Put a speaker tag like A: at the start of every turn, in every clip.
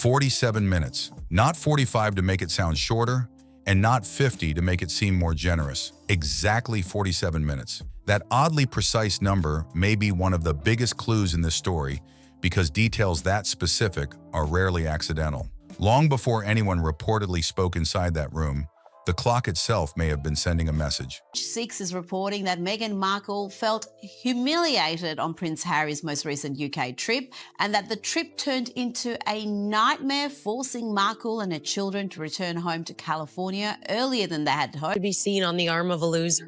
A: 47 minutes. Not 45 to make it sound shorter, and not 50 to make it seem more generous. Exactly 47 minutes. That oddly precise number may be one of the biggest clues in this story because details that specific are rarely accidental. Long before anyone reportedly spoke inside that room, the clock itself may have been sending a message.
B: Six is reporting that Meghan Markle felt humiliated on Prince Harry's most recent UK trip and that the trip turned into a nightmare, forcing Markle and her children to return home to California earlier than they had hoped.
C: To be seen on the arm of a loser.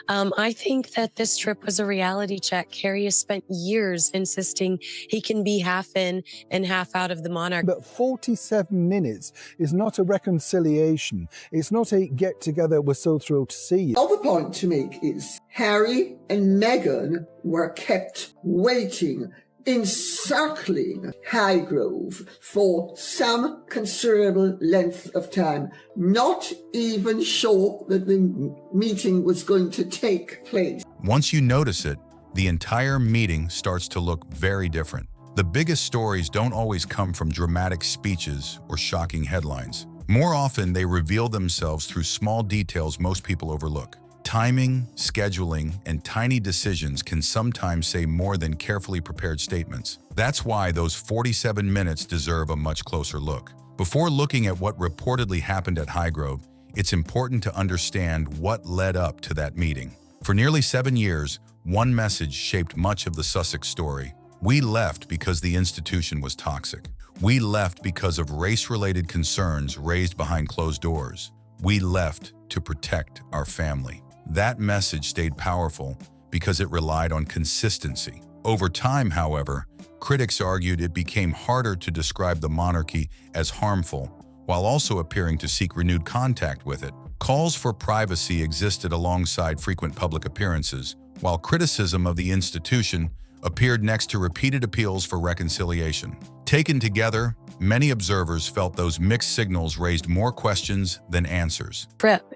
C: I think that this trip was a reality check. Harry has spent years insisting he can be half in and half out of the monarch.
D: But 47 minutes is not a reconciliation. It's not a get together, we're so thrilled to see you.
E: Other point to make is Harry and Meghan were kept waiting, encircling Highgrove for some considerable length of time, not even sure that the meeting was going to take place.
A: Once you notice it, the entire meeting starts to look very different. The biggest stories don't always come from dramatic speeches or shocking headlines. More often, they reveal themselves through small details most people overlook. Timing, scheduling, and tiny decisions can sometimes say more than carefully prepared statements. That's why those 47 minutes deserve a much closer look. Before looking at what reportedly happened at Highgrove, it's important to understand what led up to that meeting. For nearly 7 years, one message shaped much of the Sussex story. We left because the institution was toxic. We left because of race-related concerns raised behind closed doors. We left to protect our family. That message stayed powerful because it relied on consistency. Over time, however, critics argued it became harder to describe the monarchy as harmful, while also appearing to seek renewed contact with it. Calls for privacy existed alongside frequent public appearances, while criticism of the institution appeared next to repeated appeals for reconciliation. Taken together, many observers felt those mixed signals raised more questions than answers.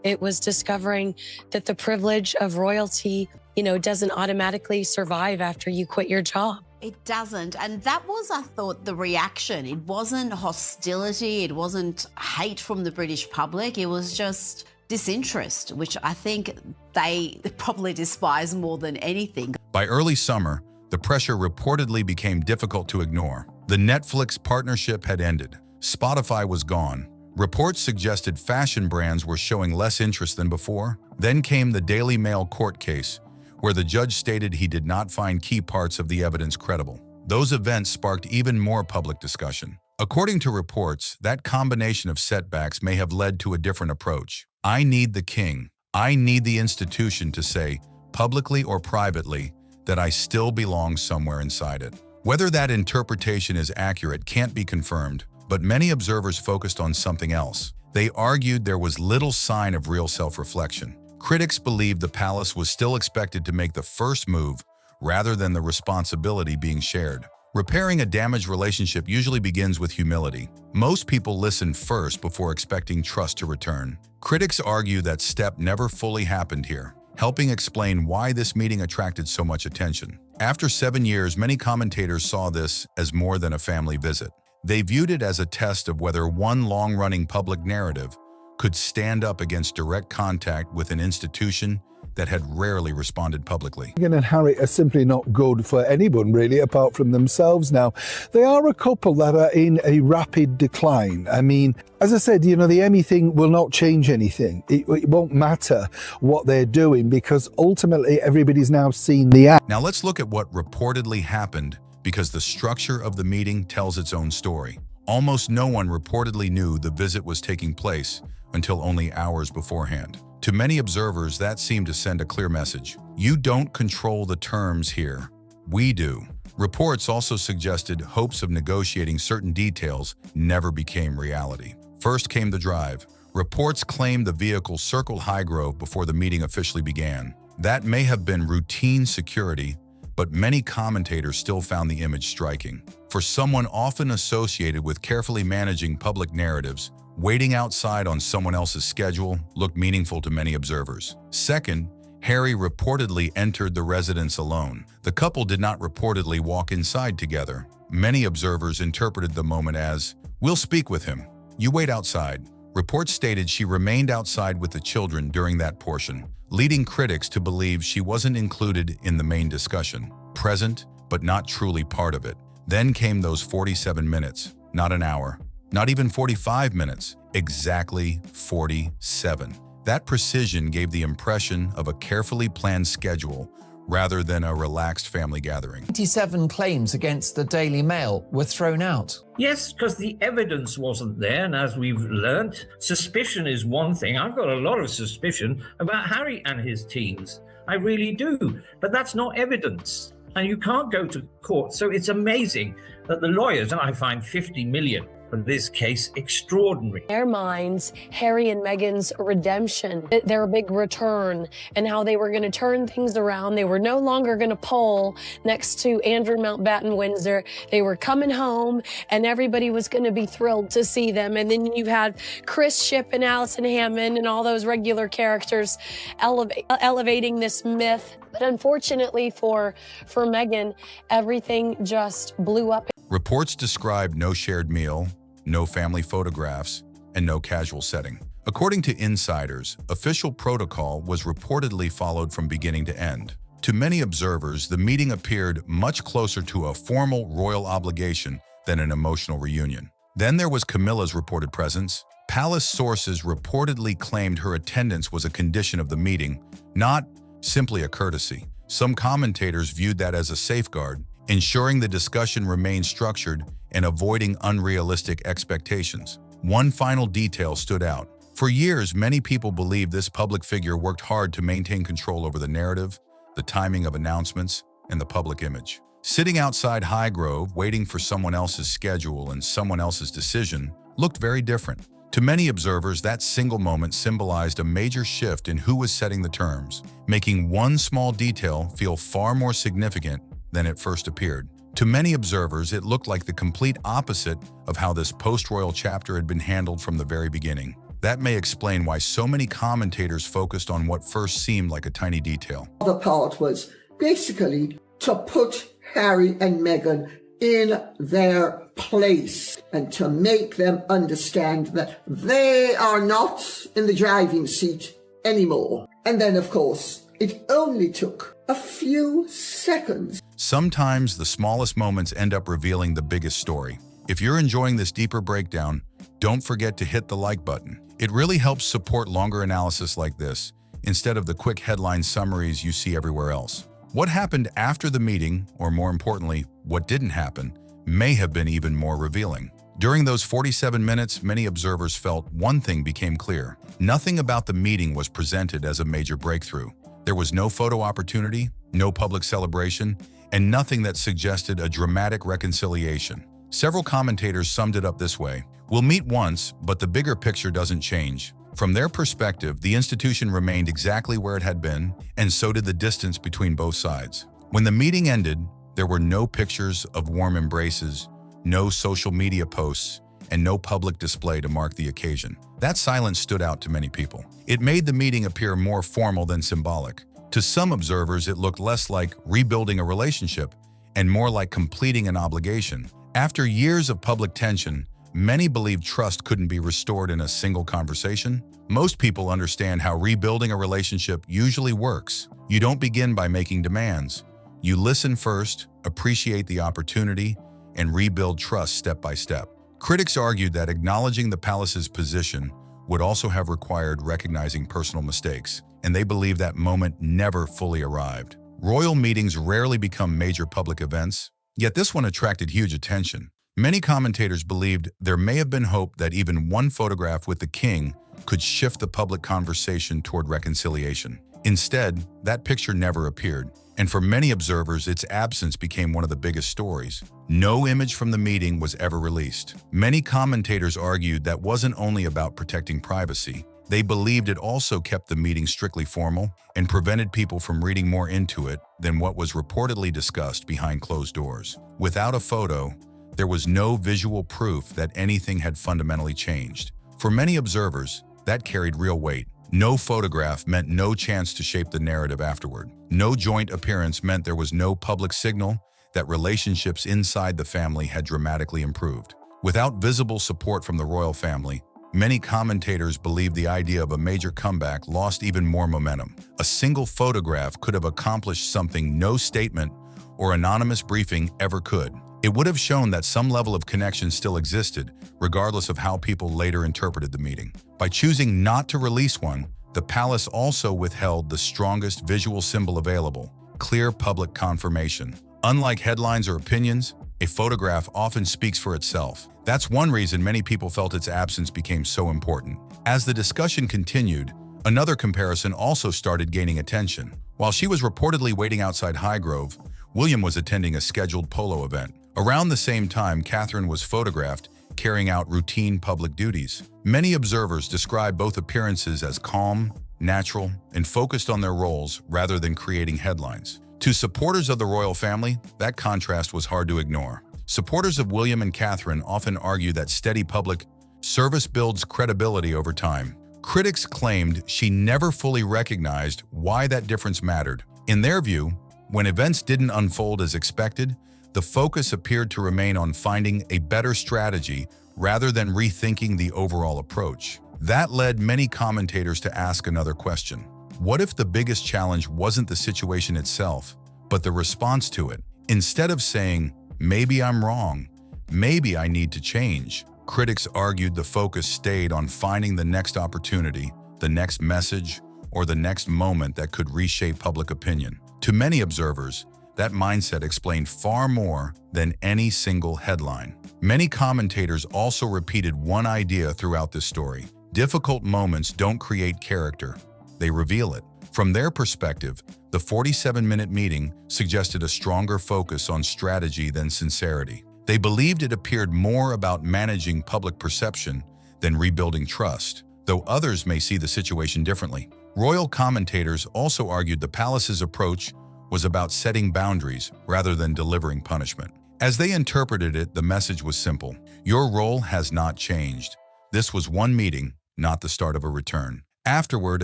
C: It was discovering that the privilege of royalty, doesn't automatically survive after you quit your job.
B: It doesn't. And that was, I thought, the reaction. It wasn't hostility. It wasn't hate from the British public. It was just disinterest, which I think they probably despise more than anything.
A: By early summer, the pressure reportedly became difficult to ignore. The Netflix partnership had ended. Spotify was gone. Reports suggested fashion brands were showing less interest than before. Then came the Daily Mail court case, where the judge stated he did not find key parts of the evidence credible. Those events sparked even more public discussion. According to reports, that combination of setbacks may have led to a different approach. I need the king. I need the institution to say, publicly or privately, that I still belong somewhere inside it. Whether that interpretation is accurate can't be confirmed, but many observers focused on something else. They argued there was little sign of real self-reflection. Critics believed the palace was still expected to make the first move rather than the responsibility being shared. Repairing a damaged relationship usually begins with humility. Most people listen first before expecting trust to return. Critics argue that step never fully happened here, helping explain why this meeting attracted so much attention. After 7 years, many commentators saw this as more than a family visit. They viewed it as a test of whether one long-running public narrative could stand up against direct contact with an institution that had rarely responded publicly.
D: Meghan and Harry are simply not good for anyone, really, apart from themselves now. They are a couple that are in a rapid decline. I mean, as I said, the Emmy thing will not change anything. It won't matter what they're doing because ultimately everybody's now seen the act.
A: Now let's look at what reportedly happened because the structure of the meeting tells its own story. Almost no one reportedly knew the visit was taking place until only hours beforehand. To many observers, that seemed to send a clear message. You don't control the terms here. We do. Reports also suggested hopes of negotiating certain details never became reality. First came the drive. Reports claimed the vehicle circled Highgrove before the meeting officially began. That may have been routine security, but many commentators still found the image striking. For someone often associated with carefully managing public narratives, waiting outside on someone else's schedule looked meaningful to many observers. Second, Harry reportedly entered the residence alone. The couple did not reportedly walk inside together. Many observers interpreted the moment as, "We'll speak with him. You wait outside." Reports stated she remained outside with the children during that portion, leading critics to believe she wasn't included in the main discussion, present but not truly part of it. Then came those 47 minutes, not an hour, not even 45 minutes, exactly 47. That precision gave the impression of a carefully planned schedule rather than a relaxed family gathering.
F: 27 claims against the Daily Mail were thrown out.
G: Yes, because the evidence wasn't there, and as we've learnt, suspicion is one thing. I've got a lot of suspicion about Harry and his teams. I really do, but that's not evidence, and you can't go to court. So it's amazing that the lawyers, and I find 50 million for this case extraordinary.
C: In their minds, Harry and Meghan's redemption, their big return, and how they were going to turn things around. They were no longer going to poll next to Andrew Mountbatten Windsor. They were coming home, and everybody was going to be thrilled to see them. And then you had Chris Shipp and Alison Hammond and all those regular characters elevating this myth. But unfortunately for Meghan, everything just blew up.
A: Reports described no shared meal, no family photographs, and no casual setting. According to insiders, official protocol was reportedly followed from beginning to end. To many observers, the meeting appeared much closer to a formal royal obligation than an emotional reunion. Then there was Camilla's reported presence. Palace sources reportedly claimed her attendance was a condition of the meeting, not simply a courtesy. Some commentators viewed that as a safeguard, ensuring the discussion remained structured and avoiding unrealistic expectations. One final detail stood out. For years, many people believed this public figure worked hard to maintain control over the narrative, the timing of announcements, and the public image. Sitting outside Highgrove, waiting for someone else's schedule and someone else's decision, looked very different. To many observers, that single moment symbolized a major shift in who was setting the terms, making one small detail feel far more significant than it first appeared. To many observers, it looked like the complete opposite of how this post-royal chapter had been handled from the very beginning. That may explain why so many commentators focused on what first seemed like a tiny detail.
E: The other part was basically to put Harry and Meghan in their place and to make them understand that they are not in the driving seat anymore. And then, of course, it only took a few seconds.
A: Sometimes the smallest moments end up revealing the biggest story. If you're enjoying this deeper breakdown, don't forget to hit the like button. It really helps support longer analysis like this, instead of the quick headline summaries you see everywhere else. What happened after the meeting, or more importantly, what didn't happen, may have been even more revealing. During those 47 minutes, many observers felt one thing became clear. Nothing about the meeting was presented as a major breakthrough. There was no photo opportunity, no public celebration, and nothing that suggested a dramatic reconciliation. Several commentators summed it up this way: "We'll meet once, but the bigger picture doesn't change." From their perspective, the institution remained exactly where it had been, and so did the distance between both sides. When the meeting ended, there were no pictures of warm embraces, no social media posts, and no public display to mark the occasion. That silence stood out to many people. It made the meeting appear more formal than symbolic. To some observers, it looked less like rebuilding a relationship and more like completing an obligation. After years of public tension, many believed trust couldn't be restored in a single conversation. Most people understand how rebuilding a relationship usually works. You don't begin by making demands. You listen first, appreciate the opportunity, and rebuild trust step by step. Critics argued that acknowledging the palace's position would also have required recognizing personal mistakes, and they believe that moment never fully arrived. Royal meetings rarely become major public events, yet this one attracted huge attention. Many commentators believed there may have been hope that even one photograph with the king could shift the public conversation toward reconciliation. Instead, that picture never appeared, and for many observers, its absence became one of the biggest stories. No image from the meeting was ever released. Many commentators argued that wasn't only about protecting privacy. They believed it also kept the meeting strictly formal and prevented people from reading more into it than what was reportedly discussed behind closed doors. Without a photo, there was no visual proof that anything had fundamentally changed. For many observers, that carried real weight. No photograph meant no chance to shape the narrative afterward. No joint appearance meant there was no public signal that relationships inside the family had dramatically improved. Without visible support from the royal family, many commentators believe the idea of a major comeback lost even more momentum. A single photograph could have accomplished something no statement or anonymous briefing ever could. It would have shown that some level of connection still existed, regardless of how people later interpreted the meeting. By choosing not to release one, the palace also withheld the strongest visual symbol available: clear public confirmation. Unlike headlines or opinions, a photograph often speaks for itself. That's one reason many people felt its absence became so important. As the discussion continued, another comparison also started gaining attention. While she was reportedly waiting outside Highgrove, William was attending a scheduled polo event. Around the same time, Catherine was photographed carrying out routine public duties. Many observers describe both appearances as calm, natural, and focused on their roles rather than creating headlines. To supporters of the royal family, that contrast was hard to ignore. Supporters of William and Catherine often argue that steady public service builds credibility over time. Critics claimed she never fully recognized why that difference mattered. In their view, when events didn't unfold as expected, the focus appeared to remain on finding a better strategy rather than rethinking the overall approach. That led many commentators to ask another question. What if the biggest challenge wasn't the situation itself, but the response to it? Instead of saying, "Maybe I'm wrong, maybe I need to change," critics argued the focus stayed on finding the next opportunity, the next message, or the next moment that could reshape public opinion. To many observers, that mindset explained far more than any single headline. Many commentators also repeated one idea throughout this story: difficult moments don't create character, they reveal it. From their perspective, the 47-minute meeting suggested a stronger focus on strategy than sincerity. They believed it appeared more about managing public perception than rebuilding trust, though others may see the situation differently. Royal commentators also argued the palace's approach was about setting boundaries rather than delivering punishment. As they interpreted it, the message was simple: your role has not changed. This was one meeting, not the start of a return. Afterward,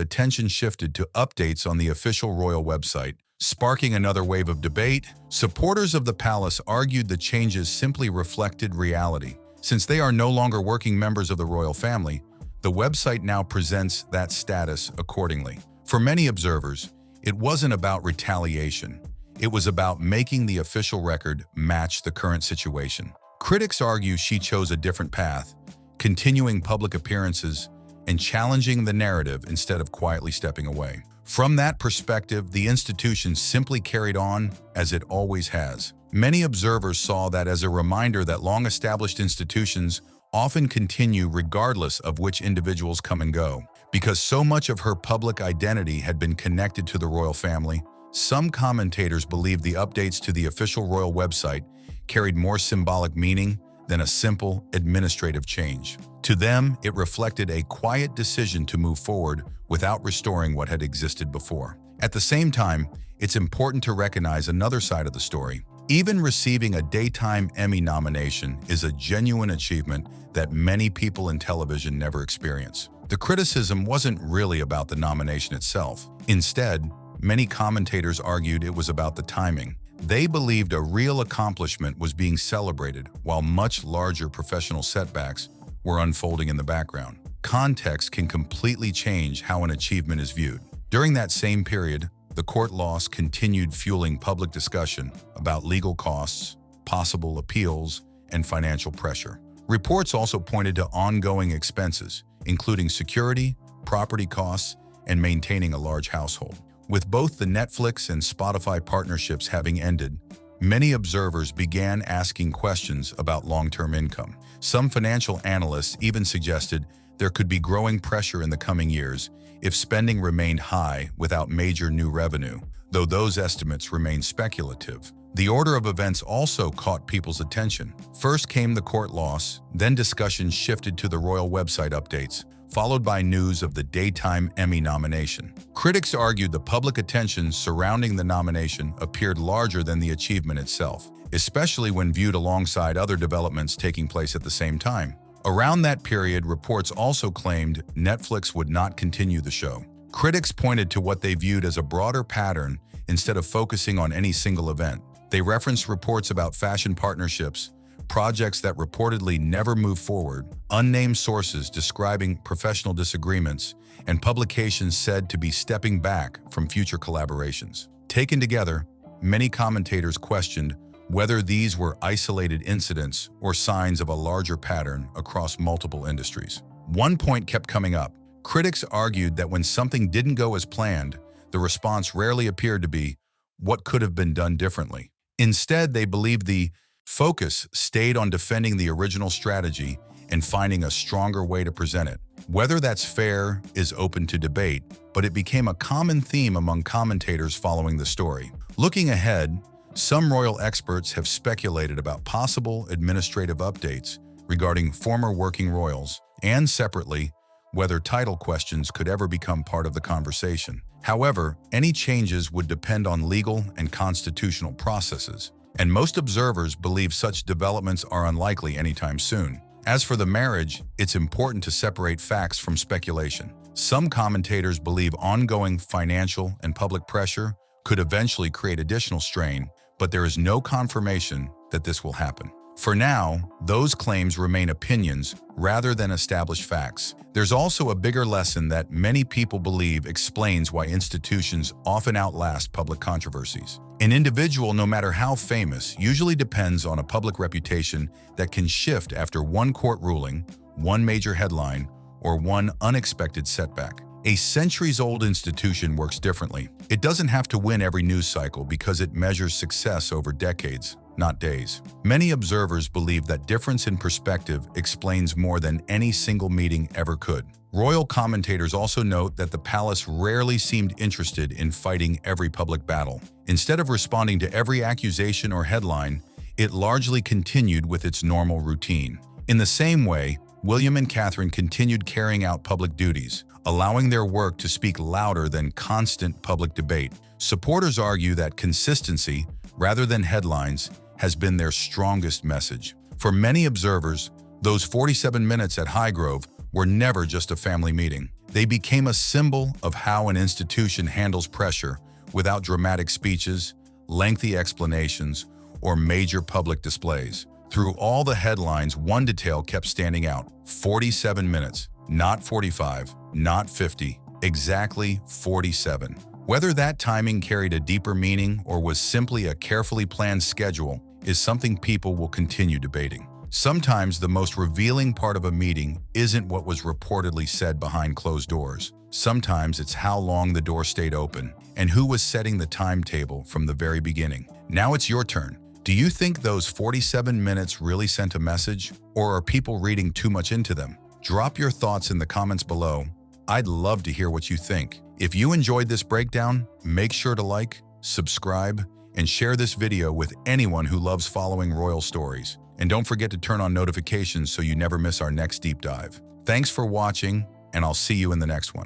A: attention shifted to updates on the official royal website, sparking another wave of debate. Supporters of the palace argued the changes simply reflected reality. Since they are no longer working members of the royal family, the website now presents that status accordingly. For many observers, it wasn't about retaliation. It was about making the official record match the current situation. Critics argue she chose a different path, continuing public appearances and challenging the narrative instead of quietly stepping away. From that perspective, the institution simply carried on as it always has. Many observers saw that as a reminder that long-established institutions often continue regardless of which individuals come and go. Because so much of her public identity had been connected to the royal family, some commentators believed the updates to the official royal website carried more symbolic meaning than a simple administrative change. To them, it reflected a quiet decision to move forward without restoring what had existed before. At the same time, it's important to recognize another side of the story. Even receiving a Daytime Emmy nomination is a genuine achievement that many people in television never experience. The criticism wasn't really about the nomination itself. Instead, many commentators argued it was about the timing. They believed a real accomplishment was being celebrated while much larger professional setbacks were unfolding in the background. Context can completely change how an achievement is viewed. During that same period, the court loss continued fueling public discussion about legal costs, possible appeals, and financial pressure. Reports also pointed to ongoing expenses, including security, property costs, and maintaining a large household. With both the Netflix and Spotify partnerships having ended, many observers began asking questions about long-term income. Some financial analysts even suggested there could be growing pressure in the coming years if spending remained high without major new revenue, though those estimates remain speculative. The order of events also caught people's attention. First came the court loss, then discussion shifted to the royal website updates, followed by news of the Daytime Emmy nomination. Critics argued the public attention surrounding the nomination appeared larger than the achievement itself, especially when viewed alongside other developments taking place at the same time. Around that period, reports also claimed Netflix would not continue the show. Critics pointed to what they viewed as a broader pattern instead of focusing on any single event. They referenced reports about fashion partnerships, with projects that reportedly never moved forward, unnamed sources describing professional disagreements, and publications said to be stepping back from future collaborations. Taken together, many commentators questioned whether these were isolated incidents or signs of a larger pattern across multiple industries. One point kept coming up. Critics argued that when something didn't go as planned, the response rarely appeared to be, what could have been done differently? Instead, they believed the focus stayed on defending the original strategy and finding a stronger way to present it. Whether that's fair is open to debate, but it became a common theme among commentators following the story. Looking ahead, some royal experts have speculated about possible administrative updates regarding former working royals, and separately, whether title questions could ever become part of the conversation. However, any changes would depend on legal and constitutional processes, and most observers believe such developments are unlikely anytime soon. As for the marriage, it's important to separate facts from speculation. Some commentators believe ongoing financial and public pressure could eventually create additional strain, but there is no confirmation that this will happen. For now, those claims remain opinions rather than established facts. There's also a bigger lesson that many people believe explains why institutions often outlast public controversies. An individual, no matter how famous, usually depends on a public reputation that can shift after one court ruling, one major headline, or one unexpected setback. A centuries-old institution works differently. It doesn't have to win every news cycle because it measures success over decades, not days. Many observers believe that difference in perspective explains more than any single meeting ever could. Royal commentators also note that the palace rarely seemed interested in fighting every public battle. Instead of responding to every accusation or headline, it largely continued with its normal routine. In the same way, William and Catherine continued carrying out public duties, allowing their work to speak louder than constant public debate. Supporters argue that consistency, rather than headlines, has been their strongest message. For many observers, those 47 minutes at Highgrove were never just a family meeting. They became a symbol of how an institution handles pressure without dramatic speeches, lengthy explanations, or major public displays. Through all the headlines, one detail kept standing out: 47 minutes, not 45, not 50, exactly 47. Whether that timing carried a deeper meaning or was simply a carefully planned schedule is something people will continue debating. Sometimes the most revealing part of a meeting isn't what was reportedly said behind closed doors. Sometimes it's how long the door stayed open and who was setting the timetable from the very beginning. Now it's your turn. Do you think those 47 minutes really sent a message, or are people reading too much into them? Drop your thoughts in the comments below. I'd love to hear what you think. If you enjoyed this breakdown, make sure to like, subscribe, and share this video with anyone who loves following royal stories. And don't forget to turn on notifications so you never miss our next deep dive. Thanks for watching, and I'll see you in the next one.